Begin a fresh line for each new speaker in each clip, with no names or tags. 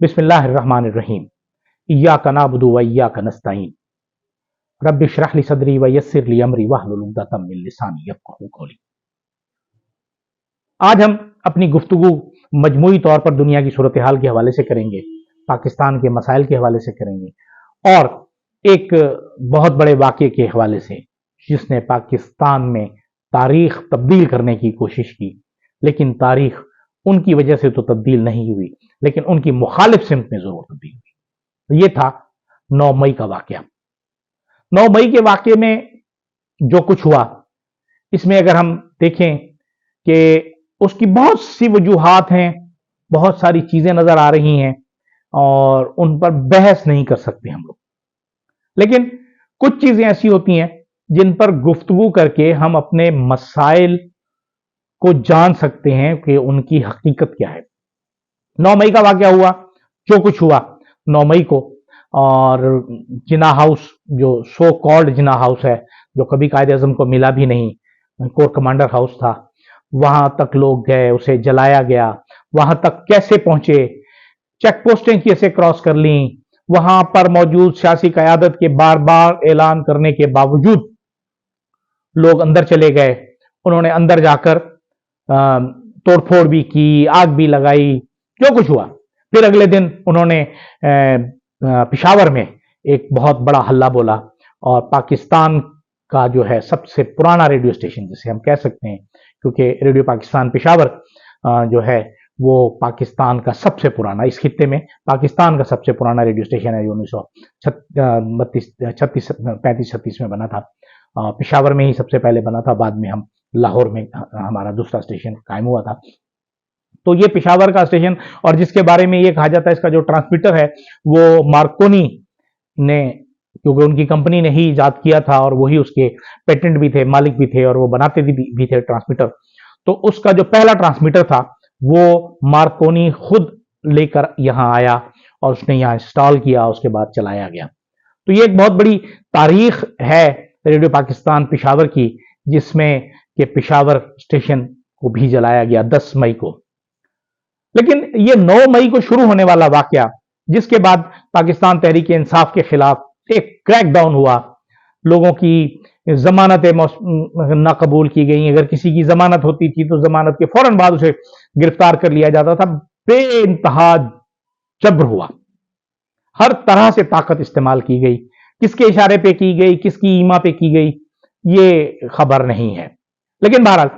बिस्मिल्लाहिर रहमानिर रहीम। इय्याका नअबुदु व इय्याका नस्तईन। रब्बि इश्रह ली सदरी व यस्सिर ली अमरी वहलुल उक़दतम मिन लिसानी यफ़क़हू क़ौली। आज हम अपनी गुफ्तगू मजमूई तौर पर दुनिया की सूरत हाल के हवाले से करेंगे, पाकिस्तान के मसाइल के हवाले से करेंगे और एक बहुत बड़े वाक़े के हवाले से जिसने पाकिस्तान में तारीख तब्दील करने की कोशिश की, लेकिन तारीख उनकी वजह से तो तब्दील नहीं हुई, लेकिन उनकी मुखालिफ सिमत में जरूर तब्दील हुई। ये था 9 मई का वाक़या। 9 मई के वाक़े में जो कुछ हुआ, इसमें अगर हम देखें कि उसकी बहुत सी वजूहात हैं, बहुत सारी चीजें नजर आ रही हैं और उन पर बहस नहीं कर सकते हम लोग, लेकिन कुछ चीजें ऐसी होती हैं जिन पर गुफ्तगू करके हम अपने मसाइल को जान सकते हैं कि उनकी हकीकत क्या है। 9 मई का वाक़या हुआ, जो कुछ हुआ 9 मई को, और जिन्ना हाउस, जो सो कॉल्ड जिन्ना हाउस है, जो कभी कायदे आज़म को मिला भी नहीं, कोर कमांडर हाउस था, वहां तक लोग गए, उसे जलाया गया। वहां तक कैसे पहुंचे, चेक पोस्टें कैसे क्रॉस कर ली, वहां पर मौजूद सियासी क़यादत के बार बार ऐलान करने के बावजूद लोग अंदर चले गए। उन्होंने अंदर जाकर तोड़फोड़ भी की, आग भी लगाई, जो कुछ हुआ। फिर अगले दिन उन्होंने पेशावर में एक बहुत बड़ा हल्ला बोला और पाकिस्तान का जो है सबसे पुराना रेडियो स्टेशन, जिसे हम कह सकते हैं, क्योंकि रेडियो पाकिस्तान पेशावर जो है वो पाकिस्तान का सबसे पुराना, इस खित्ते में पाकिस्तान का सबसे पुराना रेडियो स्टेशन है, जो 1935-36 में बना था। पेशावर में ही सबसे पहले बना था, बाद में हम लाहौर में हमारा दूसरा स्टेशन कायम हुआ था। तो ये पेशावर का स्टेशन, और जिसके बारे में ये कहा जाता है इसका जो ट्रांसमीटर है वो मार्कोनी ने, क्योंकि उनकी कंपनी ने ही इजाद किया था और वही उसके पेटेंट भी थे, मालिक भी थे और वो बनाते भी थे ट्रांसमीटर। तो उसका जो पहला ट्रांसमीटर था वो मार्कोनी खुद लेकर यहाँ आया और उसने यहाँ इंस्टॉल किया, उसके बाद चलाया गया। तो ये एक बहुत बड़ी तारीख है रेडियो पाकिस्तान पेशावर की, जिसमें कि पेशावर स्टेशन को भी जलाया गया 10 मई को। लेकिन ये 9 मई को शुरू होने वाला वाकया, जिसके बाद पाकिस्तान तहरीक इंसाफ के खिलाफ एक क्रैकडाउन हुआ, लोगों की जमानतें ना कबूल की गई। अगर किसी की जमानत होती थी तो जमानत के फौरन बाद उसे गिरफ्तार कर लिया जाता था। बेइंतहा जब्र हुआ, हर तरह से ताकत इस्तेमाल की गई। किसके इशारे पे की गई, किसकी ईमा पे की गई, ये खबर नहीं है, लेकिन बहरहाल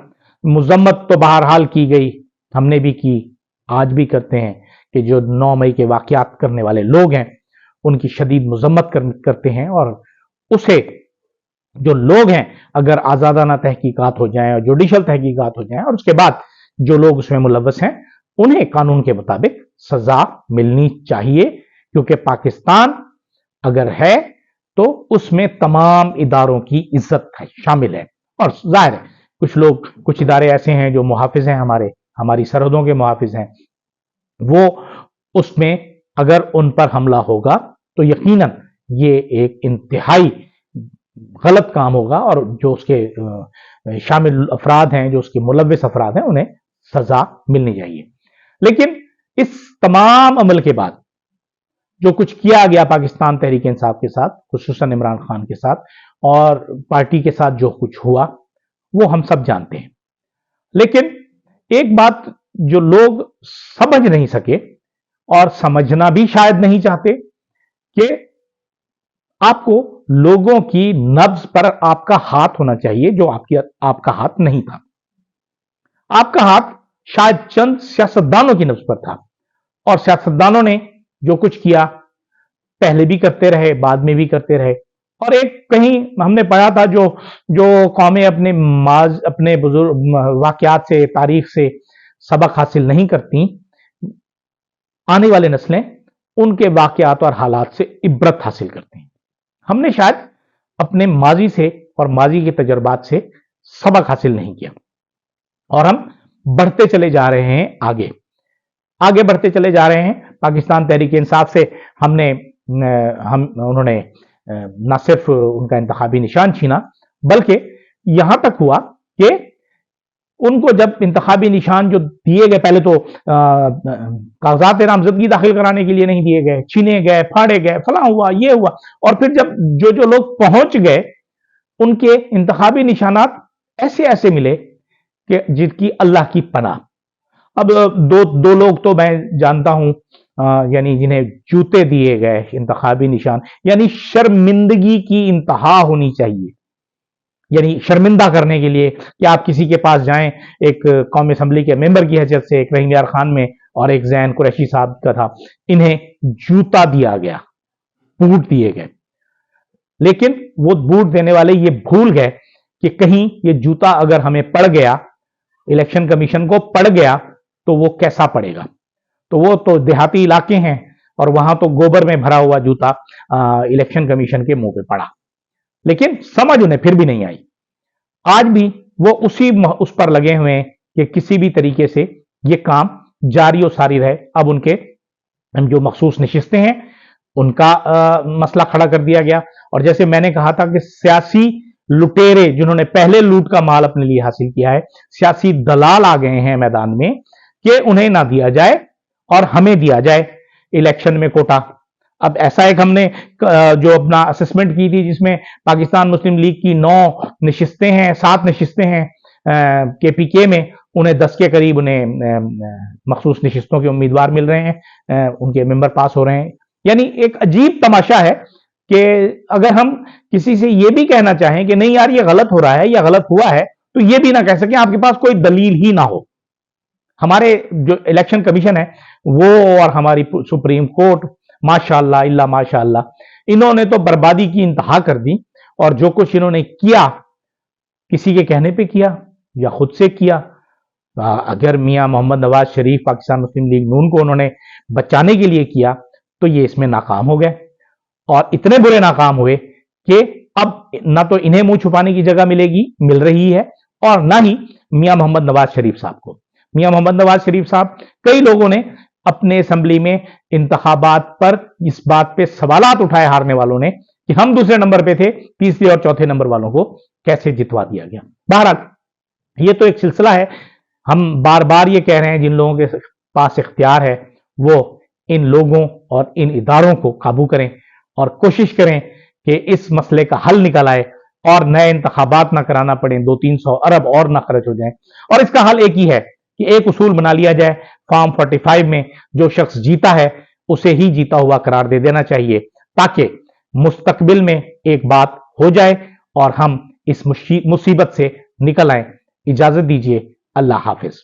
मुजम्मत तो बहरहाल की गई, हमने भी की, आज भी करते हैं कि जो 9 मई के वाकयात करने वाले लोग हैं उनकी शदीद मुजम्मत करते हैं। और उसे जो लोग हैं, अगर आज़ादाना तहकीकात हो जाएं और जुडिशल तहकीकात हो जाएं और उसके बाद जो लोग उसमें मुलव्वस हैं उन्हें कानून के मुताबिक सजा मिलनी चाहिए, क्योंकि पाकिस्तान अगर है तो उसमें तमाम इदारों की इज्जत शामिल है। और जाहिर है कुछ लोग, कुछ इदारे ऐसे हैं जो मुहाफिज हैं, हमारी सरहदों के मुहाफिज हैं, वो उसमें अगर उन पर हमला होगा तो यकीनन ये एक इंतहाई गलत काम होगा और जो उसके शामिल अफराद हैं, जो उसके मुलव्विस अफराद हैं, उन्हें सजा मिलनी चाहिए। लेकिन इस तमाम अमल के बाद जो कुछ किया गया पाकिस्तान तहरीक इंसाफ के साथ, खुसूसन इमरान खान के साथ और पार्टी के साथ जो कुछ हुआ, वो हम सब जानते हैं। लेकिन एक बात जो लोग समझ नहीं सके और समझना भी शायद नहीं चाहते, कि आपको लोगों की नब्ज पर आपका हाथ होना चाहिए, जो आपका हाथ नहीं था। आपका हाथ शायद चंद सियासतदानों की नब्ज पर था, और सियासतदानों ने जो कुछ किया पहले भी करते रहे, बाद में भी करते रहे। और एक कहीं हमने पढ़ा था, जो कौमें अपने बुजुर्ग वाकयात से, तारीख से सबक हासिल नहीं करती, आने वाले नस्लें उनके वाकयात और हालात से इबरत हासिल करती हैं। हमने शायद अपने माजी से और माजी के तजर्बात से सबक हासिल नहीं किया और हम बढ़ते चले जा रहे हैं, आगे बढ़ते चले जा रहे हैं। पाकिस्तान तहरीक इंसाफ से उन्होंने न सिर्फ उनका इंतखाबी निशान छीना, बल्कि यहां तक हुआ कि उनको जब इंतखाबी निशान जो दिए गए, पहले तो कागजात नामजदगी दाखिल कराने के लिए नहीं दिए गए, छीने गए, फाड़े गए, फला हुआ, ये हुआ, और फिर जब जो जो लोग पहुंच गए उनके इंतखाबी निशानात ऐसे ऐसे मिले कि जिनकी अल्लाह की पनाह। अब दो लोग तो मैं जानता हूं, यानी जिन्हें जूते दिए गए इंतखाबी निशान, यानी शर्मिंदगी की इंतहा होनी चाहिए, यानी शर्मिंदा करने के लिए कि आप किसी के पास जाएं, एक कौमी असम्बली के मेंबर की हैसियत से, एक रहीम यार खान में और एक जैन कुरैशी साहब का था, इन्हें जूता दिया गया, बूट दिए गए, लेकिन वो बूट देने वाले ये भूल गए कि कहीं ये जूता अगर हमें पड़ गया, इलेक्शन कमीशन को पड़ गया, तो वो कैसा पड़ेगा। तो वो तो देहाती इलाके हैं और वहां तो गोबर में भरा हुआ जूता इलेक्शन कमीशन के मुंह पे पड़ा, लेकिन समझ उन्हें फिर भी नहीं आई। आज भी वो उस पर लगे हुए हैं कि किसी भी तरीके से ये काम जारी और सारी रहे। अब उनके जो मखसूस नशिस्तें हैं उनका मसला खड़ा कर दिया गया, और जैसे मैंने कहा था कि सियासी लुटेरे जिन्होंने पहले लूट का माल अपने लिए हासिल किया है, सियासी दलाल आ गए हैं मैदान में कि उन्हें ना दिया जाए और हमें दिया जाए इलेक्शन में कोटा। अब ऐसा एक हमने जो अपना असेसमेंट की थी जिसमें पाकिस्तान मुस्लिम लीग की 9 नशिस्तें हैं, 7 नशिस्तें हैं केपीके में, उन्हें 10 के करीब उन्हें मखसूस नशिस्तों के उम्मीदवार मिल रहे हैं, उनके मेंबर पास हो रहे हैं। यानी एक अजीब तमाशा है कि अगर हम किसी से ये भी कहना चाहें कि नहीं यार ये गलत हो रहा है या गलत हुआ है, तो ये भी ना कह सकें, आपके पास कोई दलील ही ना हो। हमारे जो इलेक्शन कमीशन है वो और हमारी सुप्रीम कोर्ट माशाअल्लाह इल्ला माशाअल्लाह, इन्होंने तो बर्बादी की इंतहा कर दी, और जो कुछ इन्होंने किया किसी के कहने पे किया या खुद से किया। अगर मियां मोहम्मद नवाज शरीफ पाकिस्तान मुस्लिम लीग नून को उन्होंने बचाने के लिए किया तो ये इसमें नाकाम हो गए, और इतने बुरे नाकाम हुए कि अब ना तो इन्हें मुंह छुपाने की जगह मिल रही है, और ना ही मियां मोहम्मद नवाज शरीफ साहब को। मियां मोहम्मद नवाज शरीफ साहब, कई लोगों ने अपने असेंबली में इंतखाबात पर इस बात पे सवालात उठाए हारने वालों ने कि हम दूसरे नंबर पे थे, तीसरे और चौथे नंबर वालों को कैसे जितवा दिया गया। बहरहाल ये तो एक सिलसिला है, हम बार बार ये कह रहे हैं जिन लोगों के पास इख्तियार है वो इन लोगों और इन इदारों को काबू करें और कोशिश करें कि इस मसले का हल निकल आए और नए इंतखाबात ना कराना पड़े, 200-300 अरब और ना खर्च हो जाए। और इसका हल एक ही है कि एक उसूल बना लिया जाए, फॉर्म 45 में जो शख्स जीता है उसे ही जीता हुआ करार दे देना चाहिए, ताकि मुस्तकबिल में एक बात हो जाए और हम इस मुसीबत से निकल आए। इजाजत दीजिए, अल्लाह हाफिज।